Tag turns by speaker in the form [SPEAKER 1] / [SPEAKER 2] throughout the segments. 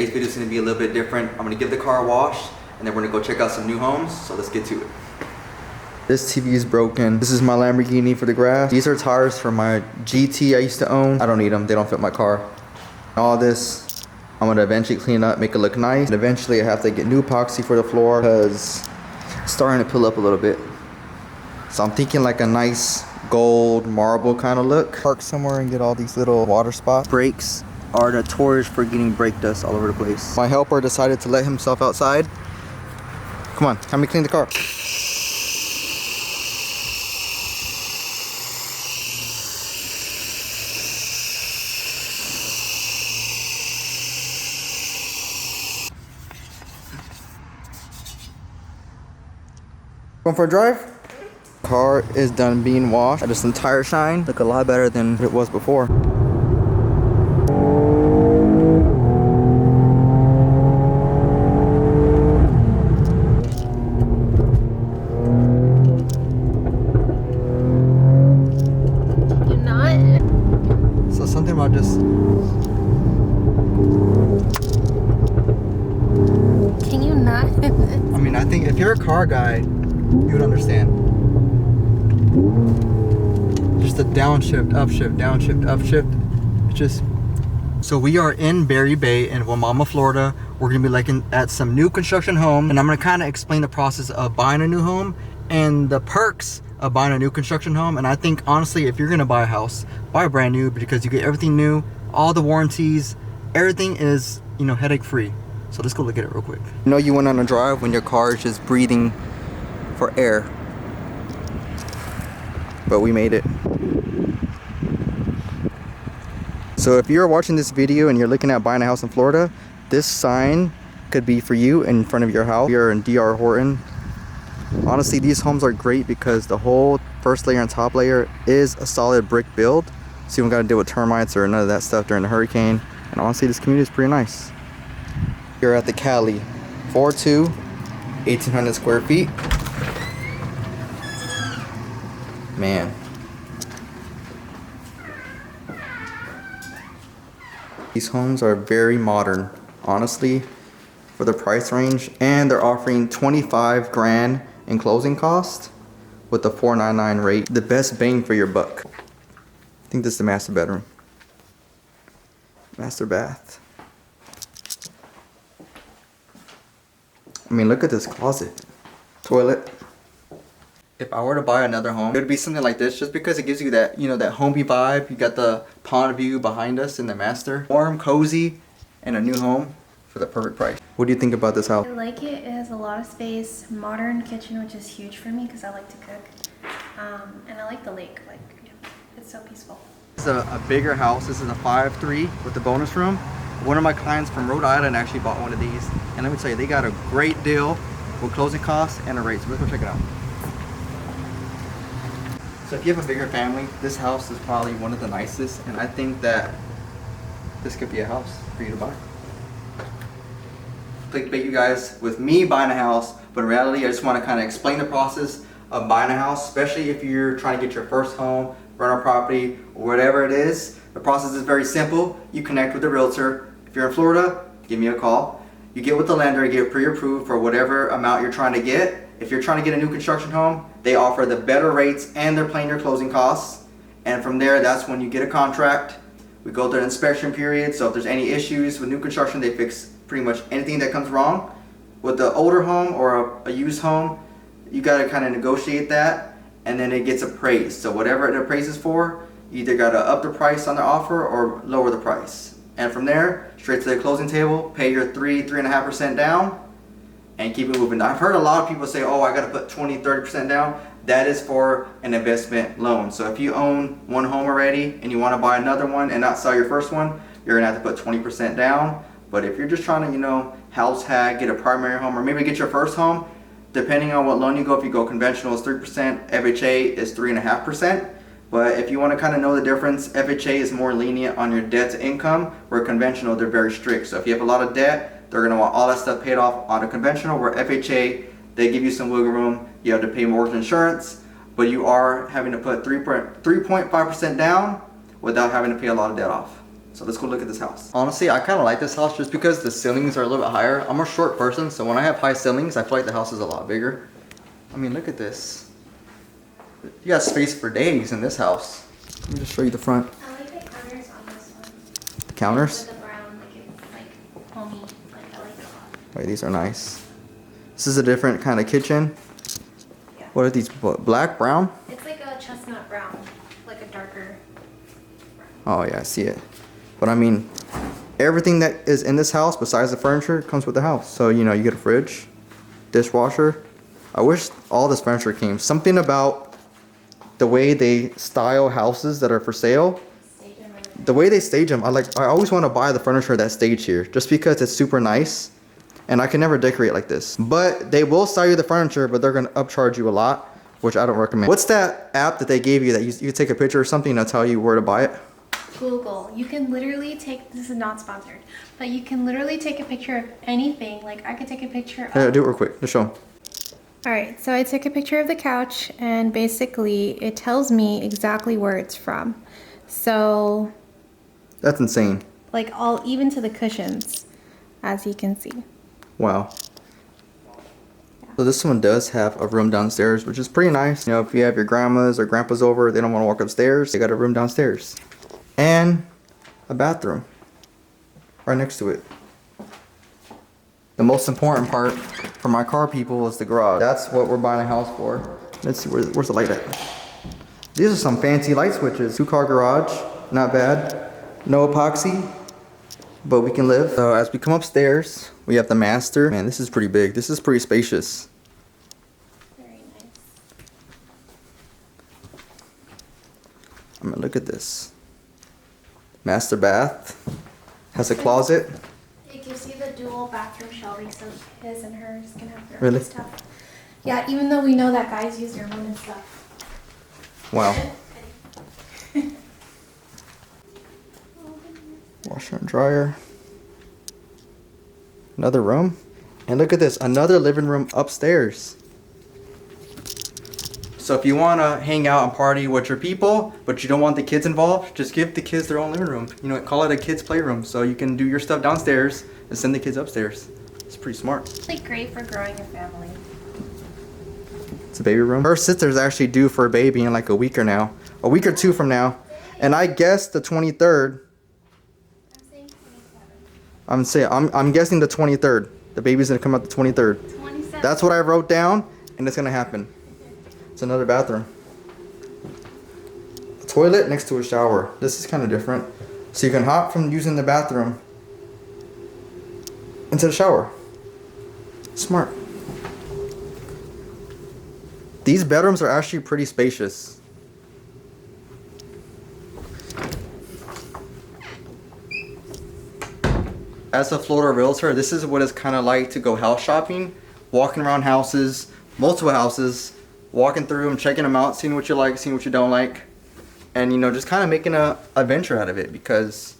[SPEAKER 1] Today's video is going to be a little bit different. I'm going to give the car a wash and then we're going to go check out some new homes. So let's get to it. This TV is broken. This is my Lamborghini for the grass. These are tires for my GT I used to own. I don't need them. They don't fit my car. All this, I'm going to eventually clean up, make it look nice. And eventually I have to get new epoxy for the floor because it's starting to pull up a little bit. So I'm thinking like a nice gold marble kind of look. Park somewhere and get all these little water spots. Brakes are notorious for getting brake dust all over the place. My helper decided to let himself outside. Come on, help me clean the car. Going for a drive? Car is done being washed. I just some tire shine. Look a lot better than it was before.
[SPEAKER 2] You're not?
[SPEAKER 1] So something about just...
[SPEAKER 2] Can you not?
[SPEAKER 1] I mean, I think if you're a car guy, you would understand. Just a downshift, upshift, downshift, upshift. It's just... So we are in Berry Bay in Wimauma, Florida. We're gonna be looking at some new construction homes, and I'm gonna kind of explain the process of buying a new home and the perks of buying a new construction home. And I think honestly, if you're gonna buy a house, buy a brand new, because you get everything new, all the warranties, everything is, you know, headache free. So let's go look at it real quick. You know, you went on a drive when your car is just breathing for air. But we made it. So if you're watching this video and you're looking at buying a house in Florida, this sign could be for you in front of your house. We are in DR Horton. Honestly, these homes are great because the whole first layer and top layer is a solid brick build. So you don't got to deal with termites or none of that stuff during the hurricane. And honestly, this community is pretty nice. You're at the Cali 4.2, 1,800 square feet. Man. These homes are very modern, honestly, for the price range, and they're offering 25 grand in closing cost with the 499 rate. The best bang for your buck. I think this is the master bedroom. Master bath. I mean, look at this closet. Toilet. If I were to buy another home, it would be something like this, just because it gives you that, you know, that homey vibe. You got the pond view behind us in the master. Warm, cozy, and a new home for the perfect price. What do you think about this house?
[SPEAKER 2] I like it. It has a lot of space, modern kitchen, which is huge for me because I like to cook. And I like the lake. Like, it's so peaceful.
[SPEAKER 1] This is a bigger house. This is a 5.3 with the bonus room. One of my clients from Rhode Island actually bought one of these. And let me tell you, they got a great deal with closing costs and a rate. So let's go check it out. So if you have a bigger family, this house is probably one of the nicest, and I think that this could be a house for you to buy. Clickbait you guys with me buying a house, but in reality I just want to kind of explain the process of buying a house, especially if you're trying to get your first home, rental property, or whatever it is. The process is very simple. You connect with the realtor. If you're in Florida, give me a call. You get with the lender, get pre-approved for whatever amount you're trying to get. If you're trying to get a new construction home, they offer the better rates and they're paying your closing costs. And from there, that's when you get a contract. We go through an inspection period. So if there's any issues with new construction, they fix pretty much anything that comes wrong. With the older home or a used home, you got to kind of negotiate that, and then it gets appraised. So whatever it appraises for, you either got to up the price on the offer or lower the price. And from there, straight to the closing table, pay your 3.5% down, and keep it moving. I've heard a lot of people say, oh, I got to put 20-30% down. That is for an investment loan. So if you own one home already and you want to buy another one and not sell your first one, you're going to have to put 20% down. But if you're just trying to, you know, house hack, get a primary home, or maybe get your first home, depending on what loan you go, if you go conventional, it's 3%, FHA is 3.5%. But if you want to kind of know the difference, FHA is more lenient on your debt to income, where conventional, they're very strict. So if you have a lot of debt, they're going to want all that stuff paid off on a conventional, where FHA, they give you some wiggle room. You have to pay mortgage insurance, but you are having to put 3.5% down without having to pay a lot of debt off. So let's go look at this house. Honestly, I kind of like this house just because the ceilings are a little bit higher. I'm a short person, so when I have high ceilings, I feel like the house is a lot bigger. I mean, look at this. You got space for days in this house. Let me just show you the front.
[SPEAKER 2] I like the counters on this one.
[SPEAKER 1] The counters?
[SPEAKER 2] With the brown, like it's like homey. Like I like it a lot.
[SPEAKER 1] Wait, these are nice. This is a different kind of kitchen.
[SPEAKER 2] Yeah.
[SPEAKER 1] What are these? What, black, brown?
[SPEAKER 2] It's like a chestnut brown, like a darker brown.
[SPEAKER 1] Oh yeah, I see it. But I mean, everything that is in this house besides the furniture comes with the house. So, you know, you get a fridge, dishwasher. I wish all this furniture came. Something about the way they style houses that are for sale. The way they stage them, I always want to buy the furniture that's staged here just because it's super nice. And I can never decorate like this. But they will sell you the furniture, but they're going to upcharge you a lot, which I don't recommend. What's that app that they gave you that you take a picture or something and it'll tell you where to buy it?
[SPEAKER 2] Google. You can literally take, this is not sponsored, but you can literally take a picture of anything. Like I could take a picture of...
[SPEAKER 1] Do it real quick. Just show them.
[SPEAKER 2] Alright, so I took a picture of the couch and basically it tells me exactly where it's from. So...
[SPEAKER 1] That's insane.
[SPEAKER 2] Like even to the cushions, as you can see.
[SPEAKER 1] Wow. So this one does have a room downstairs, which is pretty nice. You know, if you have your grandmas or grandpas over, they don't want to walk upstairs, they got a room downstairs. And a bathroom right next to it. The most important part for my car people is the garage. That's what we're buying a house for. Let's see, where's the light at? These are some fancy light switches. 2-car garage, not bad. No epoxy, but we can live. So as we come upstairs, we have the master. Man, this is pretty big. This is pretty spacious.
[SPEAKER 2] Very nice.
[SPEAKER 1] I mean, look at this. Master bath. Has a closet.
[SPEAKER 2] You can see the dual bathroom shelving, so his and hers can have their
[SPEAKER 1] Really?
[SPEAKER 2] own stuff. Yeah, even though we know that guys use their own and stuff.
[SPEAKER 1] Wow. Washer and dryer. Another room. And look at this, another living room upstairs. So if you want to hang out and party with your people, but you don't want the kids involved, just give the kids their own living room. You know, call it a kids playroom, so you can do your stuff downstairs and send the kids upstairs. It's pretty smart.
[SPEAKER 2] It's like great for growing a family.
[SPEAKER 1] It's a baby room. Her sister's actually due for a baby in like a week or 2 from now. And I guess the 23rd. I'm guessing the 23rd. The baby's gonna come out the 23rd.
[SPEAKER 2] 27.
[SPEAKER 1] That's what I wrote down, and it's gonna happen. It's another bathroom. A toilet next to a shower. This is kind of different. So you can hop from using the bathroom into the shower. Smart. These bedrooms are actually pretty spacious. As a Florida realtor, this is what it's kind of like to go house shopping, walking around houses, multiple houses, walking through them, checking them out, seeing what you like, seeing what you don't like, and you know, just kind of making a adventure out of it, because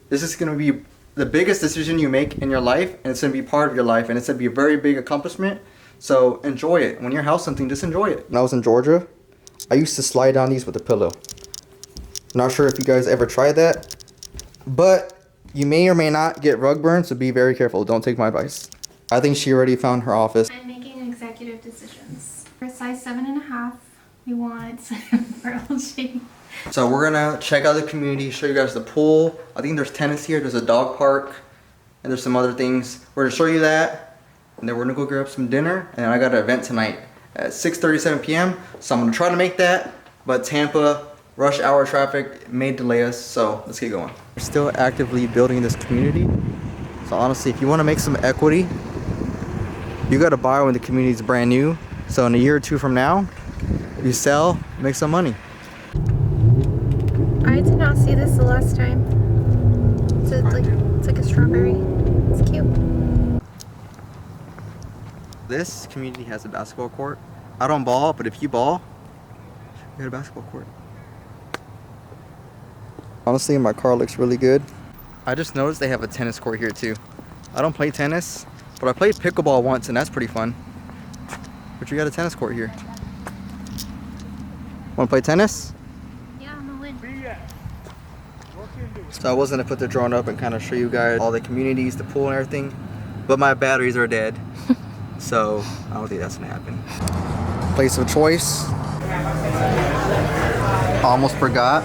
[SPEAKER 1] this is going to be the biggest decision you make in your life, and it's going to be part of your life, and it's going to be a very big accomplishment. So enjoy it. When you're house hunting, just enjoy it. When I was in Georgia, I used to slide down these with a pillow. Not sure if you guys ever tried that, but you may or may not get rug burn, so be very careful. Don't take my advice. I think she already found her office.
[SPEAKER 2] I'm making executive decisions. For size 7.5, we want for LG.
[SPEAKER 1] So we're gonna check out the community, show you guys the pool. I think there's tennis here, there's a dog park, and there's some other things. We're gonna show you that, and then we're gonna go grab some dinner, and I got an event tonight at 6:37 p.m. So I'm gonna try to make that, but Tampa, rush hour traffic may delay us, so let's get going. We're still actively building this community. So honestly, if you wanna make some equity, you gotta buy when the community is brand new. So in a year or 2 from now, you sell, make some money.
[SPEAKER 2] I did not see this the last time. It's like a strawberry. It's cute.
[SPEAKER 1] This community has a basketball court. I don't ball, but if you ball, you got a basketball court. Honestly, my car looks really good. I just noticed they have a tennis court here too. I don't play tennis, but I played pickleball once and that's pretty fun. But you got a tennis court here. Want to play tennis?
[SPEAKER 2] Yeah, I'm gonna win.
[SPEAKER 1] So I was gonna put the drone up and kind of show you guys all the communities, the pool and everything, but my batteries are dead. So I don't think that's gonna happen. Place of choice. Almost forgot.